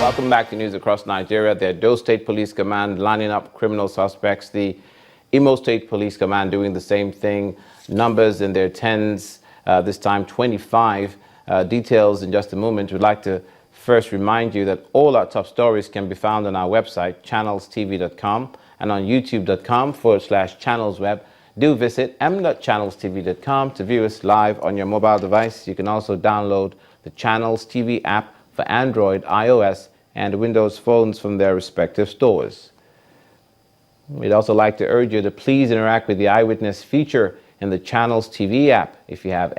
Welcome back to News Across Nigeria. The Edo State Police Command lining up criminal suspects. The Imo State Police Command doing the same thing. Numbers in their tens, this time 25. Details in just a moment. We'd like to first remind you that all our top stories can be found on our website, channelstv.com, and on youtube.com/channelsweb. Do visit m.channelstv.com to view us live on your mobile device. You can also download the Channels TV app for Android, iOS, and Windows phones from their respective stores. We'd also like to urge you to please interact with the Eyewitness feature in the Channels TV app. If you have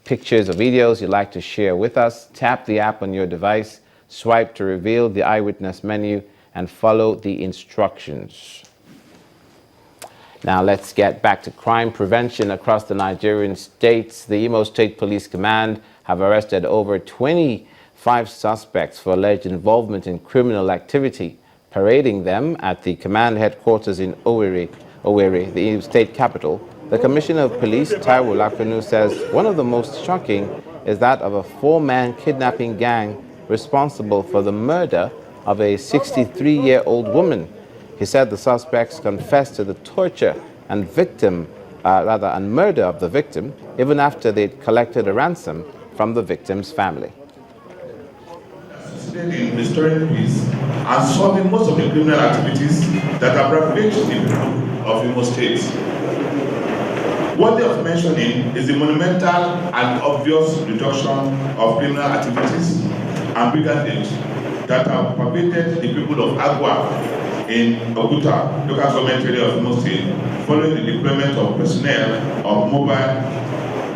pictures or videos you'd like to share with us, tap the app on your device, swipe to reveal the Eyewitness menu, and follow the instructions. Now let's get back to crime prevention across the Nigerian states. The Imo State Police Command have arrested over 25 suspects for alleged involvement in criminal activity, parading them at the command headquarters in Owerri, the state capital. The Commissioner of Police, Taiwo Lakunu, says one of the most shocking is that of a four-man kidnapping gang responsible for the murder of a 63-year-old woman. He said the suspects confessed to the torture and murder of the victim, even after they'd collected a ransom from the victim's family. In restoring peace and solving most of the criminal activities that have ravaged the people of Imo State. Worthy of mentioning is the monumental and obvious reduction of criminal activities and brigandage that have pervaded the people of Agwa in Oguta, local government area of Imo State, following the deployment of personnel of mobile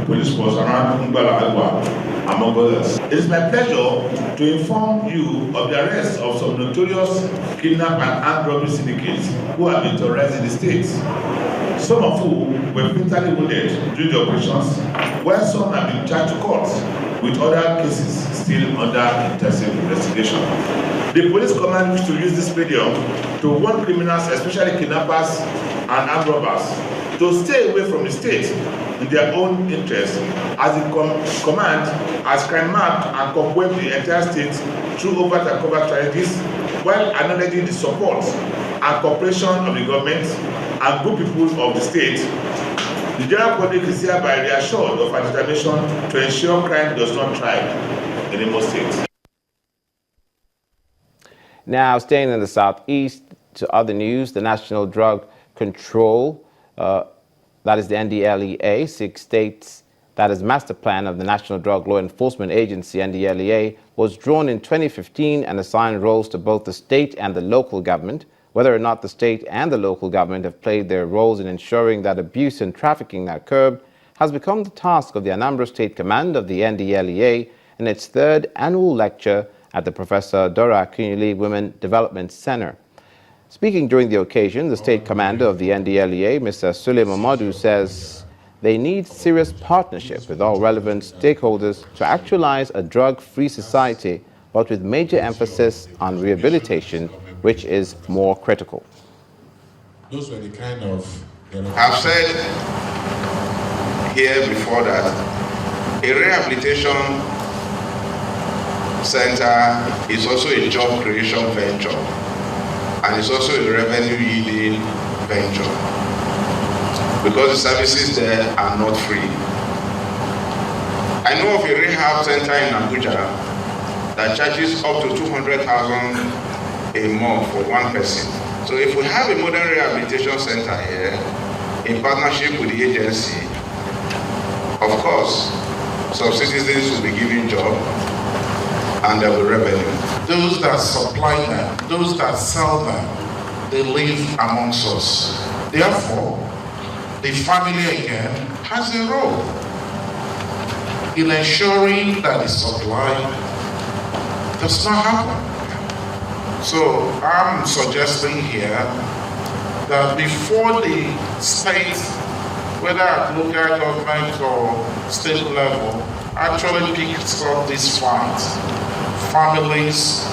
police force around Ngbala Agwa, among others. It is my pleasure to inform you of the arrest of some notorious kidnap and armed robbery syndicates who have been terrorizing the state. Some of whom were fatally wounded during the operations, while some have been charged to court, with other cases still under intensive investigation. The police command wishes to use this medium to warn criminals, especially kidnappers and armed robbers, to stay away from the state in their own interest, as the command has crime-mapped and cobwebbed the entire state through overt and covert strategies, while acknowledging the support and cooperation of the government and good people of the state. The general public is hereby reassured of our determination to ensure crime does not thrive in Imo State. Now, staying in the southeast, to other news, the National Drug Control, that is the NDLEA, 6 states, that is master plan of the National Drug Law Enforcement Agency, NDLEA, was drawn in 2015 and assigned roles to both the state and the local government. Whether or not the state and the local government have played their roles in ensuring that abuse and trafficking are curbed has become the task of the Anambra State Command of the NDLEA in its 3rd annual lecture at the Professor Dora Akunyili Women Development Center. Speaking during the occasion, the state commander of the NDLEA, Mr. Sule Momodu, says they need serious partnership with all relevant stakeholders to actualize a drug-free society, but with major emphasis on rehabilitation, which is more critical. Those were the kind of... I've said here before that a rehabilitation center is also a job creation venture, and it's also a revenue yielding venture, because the services there are not free. I know of a rehab center in Abuja that charges up to 200,000 a month for one person. So if we have a modern rehabilitation center here, in partnership with the agency, of course, some citizens will be given job and there will be revenue. Those that supply them, those that sell them, they live amongst us. Therefore, the family again has a role in ensuring that the supply does not happen. So I'm suggesting here that before the state, whether at local government or state level, actually picks up this fight, families,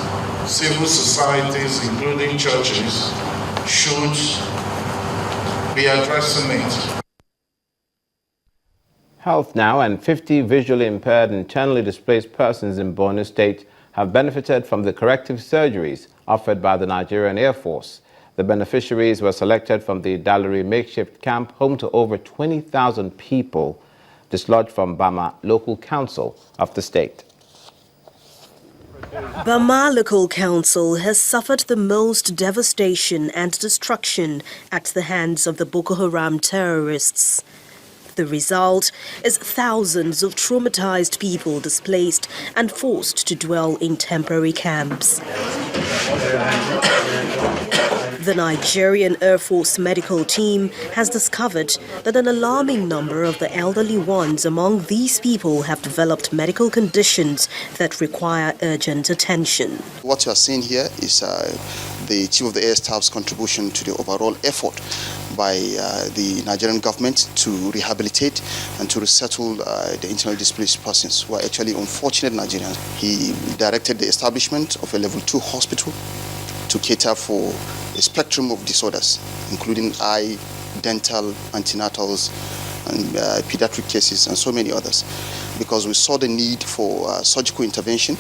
civil societies, including churches, should be addressing it. Health now, and 50 visually impaired internally displaced persons in Borno State have benefited from the corrective surgeries offered by the Nigerian Air Force. The beneficiaries were selected from the Dallery makeshift camp, home to over 20,000 people, dislodged from Bama local council of the state. Bama local council has suffered the most devastation and destruction at the hands of the Boko Haram terrorists. The result is thousands of traumatized people displaced and forced to dwell in temporary camps. The Nigerian Air Force medical team has discovered that an alarming number of the elderly ones among these people have developed medical conditions that require urgent attention. What you are seeing here is the Chief of the Air Staff's contribution to the overall effort by the Nigerian government to rehabilitate and to resettle the internally displaced persons who are actually unfortunate Nigerians. He directed the establishment of a level 2 hospital to cater for a spectrum of disorders, including eye, dental, antenatals, and pediatric cases, and so many others, because we saw the need for surgical intervention,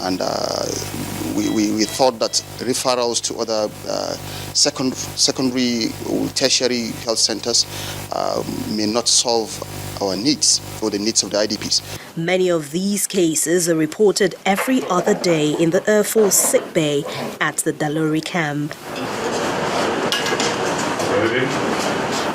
and we thought that referrals to other secondary or tertiary health centers may not solve our needs or the needs of the IDPs. Many of these cases are reported every other day in the Air Force sick bay at the Dallery camp.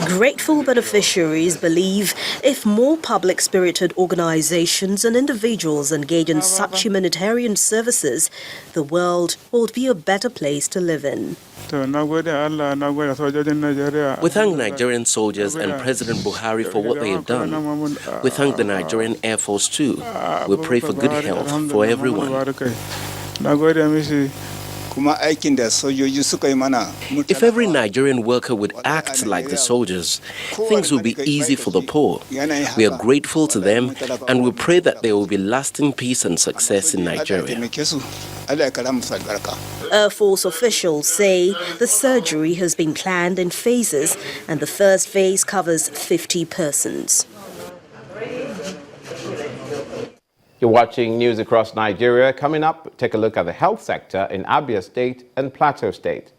Grateful beneficiaries believe if more public-spirited organizations and individuals engage in such humanitarian services, the world will be a better place to live in. We thank Nigerian soldiers and President Buhari for what they have done. We thank the Nigerian Air Force too. We pray for good health for everyone. If every Nigerian worker would act like the soldiers, things would be easy for the poor. We are grateful to them and we pray that there will be lasting peace and success in Nigeria. Air Force officials say the surgery has been planned in phases and the first phase covers 50 persons. You're watching news across Nigeria. Coming up, take a look at the health sector in Abia State and Plateau State.